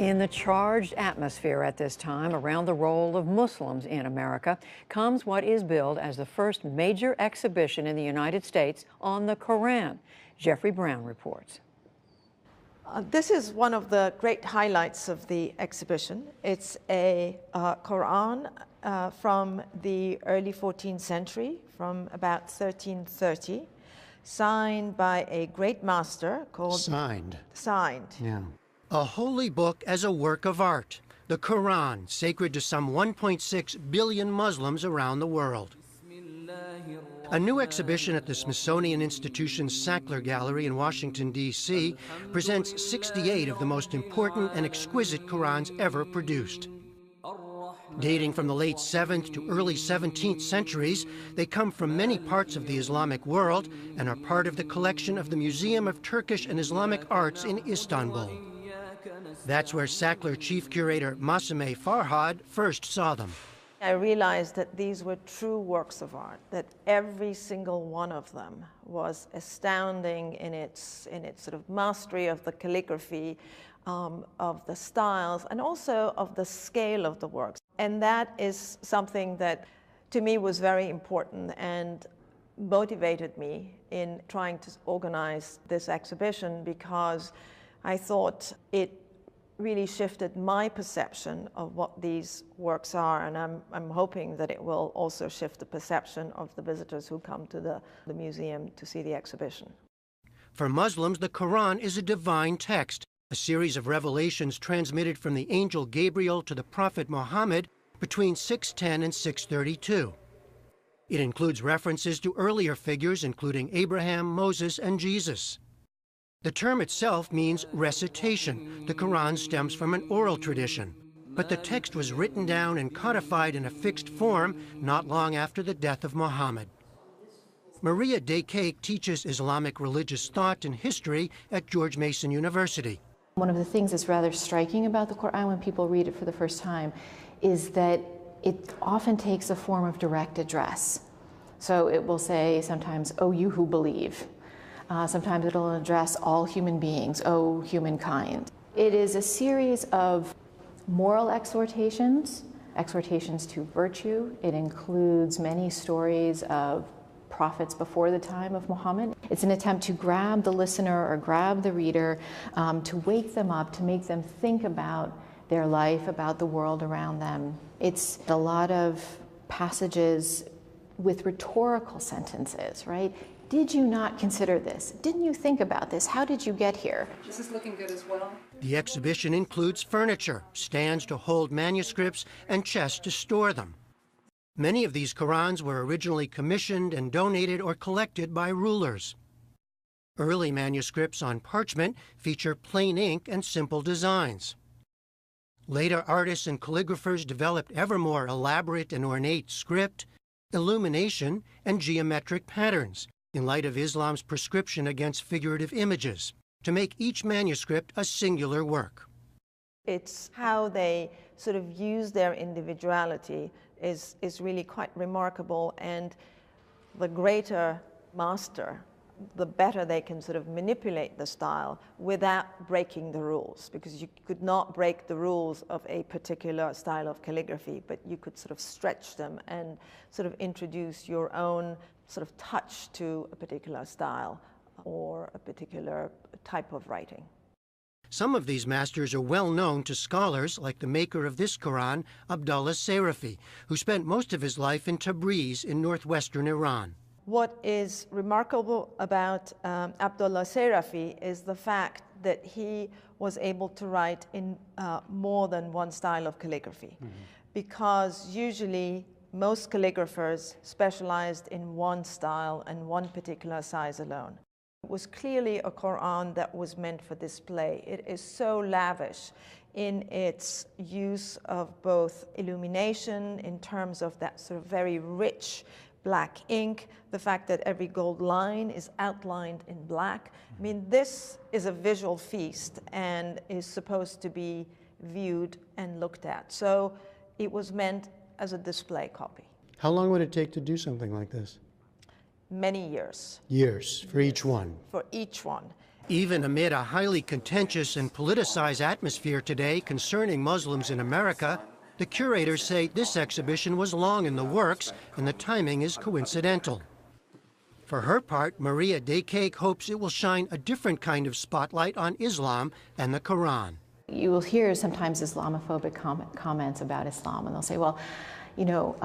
In the charged atmosphere at this time around the role of Muslims in America comes what is billed as the first major exhibition in the United States on the Quran. Jeffrey Brown reports. This is one of the great highlights of the exhibition. It's a Quran from the early 14th century, from about 1330, signed by a great master called... Signed. Yeah. A holy book as a work of art. The Quran, sacred to some 1.6 billion Muslims around the world. A new exhibition at the Smithsonian Institution's Sackler Gallery in Washington, D.C. presents 68 of the most important and exquisite Qurans ever produced. Dating from the late 7th to early 17th centuries, they come from many parts of the Islamic world and are part of the collection of the Museum of Turkish and Islamic Arts in Istanbul. That's where Sackler chief curator Masumeh Farhad first saw them. I realized that these were true works of art, that every single one of them was astounding in its sort of mastery of the calligraphy, of the styles, and also of the scale of the works. And that is something that, to me, was very important and motivated me in trying to organize this exhibition, because I thought it really shifted my perception of what these works are, and I'm hoping that it will also shift the perception of the visitors who come to the museum to see the exhibition. For Muslims, the Quran is a divine text, a series of revelations transmitted from the angel Gabriel to the prophet Muhammad between 610 and 632. It includes references to earlier figures, including Abraham, Moses, and Jesus. The term itself means recitation. The Quran stems from an oral tradition, but the text was written down and codified in a fixed form not long after the death of Muhammad. Maria Daycake teaches Islamic religious thought and history at George Mason University. One of the things that's rather striking about the Quran when people read it for the first time is that it often takes a form of direct address. So it will say sometimes, "O you who believe." Sometimes it'll address all human beings, "O humankind." It is a series of moral exhortations, exhortations to virtue. It includes many stories of prophets before the time of Muhammad. It's an attempt to grab the listener or grab the reader, to wake them up, to make them think about their life, about the world around them. It's a lot of passages with rhetorical sentences, right? Did you not consider this? Didn't you think about this? How did you get here? This is looking good as well. The exhibition includes furniture, stands to hold manuscripts, and chests to store them. Many of these Qurans were originally commissioned and donated or collected by rulers. Early manuscripts on parchment feature plain ink and simple designs. Later artists and calligraphers developed ever more elaborate and ornate script, illumination, and geometric patterns, in light of Islam's prescription against figurative images, to make each manuscript a singular work. It's how they sort of use their individuality is really quite remarkable, and the greater master, the better they can sort of manipulate the style without breaking the rules, because you could not break the rules of a particular style of calligraphy, but you could sort of stretch them and sort of introduce your own sort of touch to a particular style or a particular type of writing. Some of these masters are well known to scholars, like the maker of this Quran, Abdullah Sarafi, who spent most of his life in Tabriz in northwestern Iran. What is remarkable about Abdullah Sarafi is the fact that he was able to write in more than one style of calligraphy, because usually most calligraphers specialized in one style and one particular size alone. It was clearly a Quran that was meant for display. It is so lavish in its use of both illumination in terms of that sort of very rich black ink, the fact that every gold line is outlined in black. I mean, this is a visual feast and is supposed to be viewed and looked at. So it was meant as a display copy. How long would it take to do something like this? Many years. Years for each one? For each one. Even amid a highly contentious and politicized atmosphere today concerning Muslims in America, the curators say this exhibition was long in the works and the timing is coincidental. For her part, Maria Daycake hopes it will shine a different kind of spotlight on Islam and the Quran. You will hear sometimes Islamophobic comments about Islam, and they'll say, well, you know,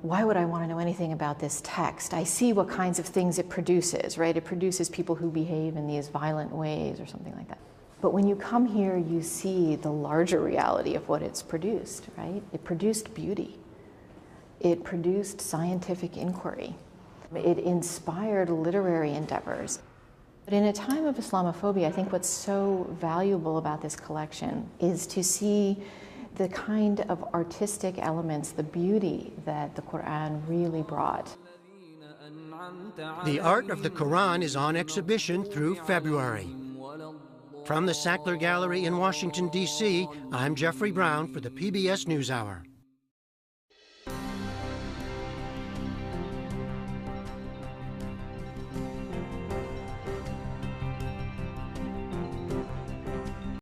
why would I want to know anything about this text? I see what kinds of things it produces, right? It produces people who behave in these violent ways or something like that. But when you come here, you see the larger reality of what it's produced, right? It produced beauty. It produced scientific inquiry. It inspired literary endeavors. But in a time of Islamophobia, I think what's so valuable about this collection is to see the kind of artistic elements, the beauty that the Quran really brought. The art of the Quran is on exhibition through February. From the Sackler Gallery in Washington, D.C., I'm Jeffrey Brown for the PBS NewsHour.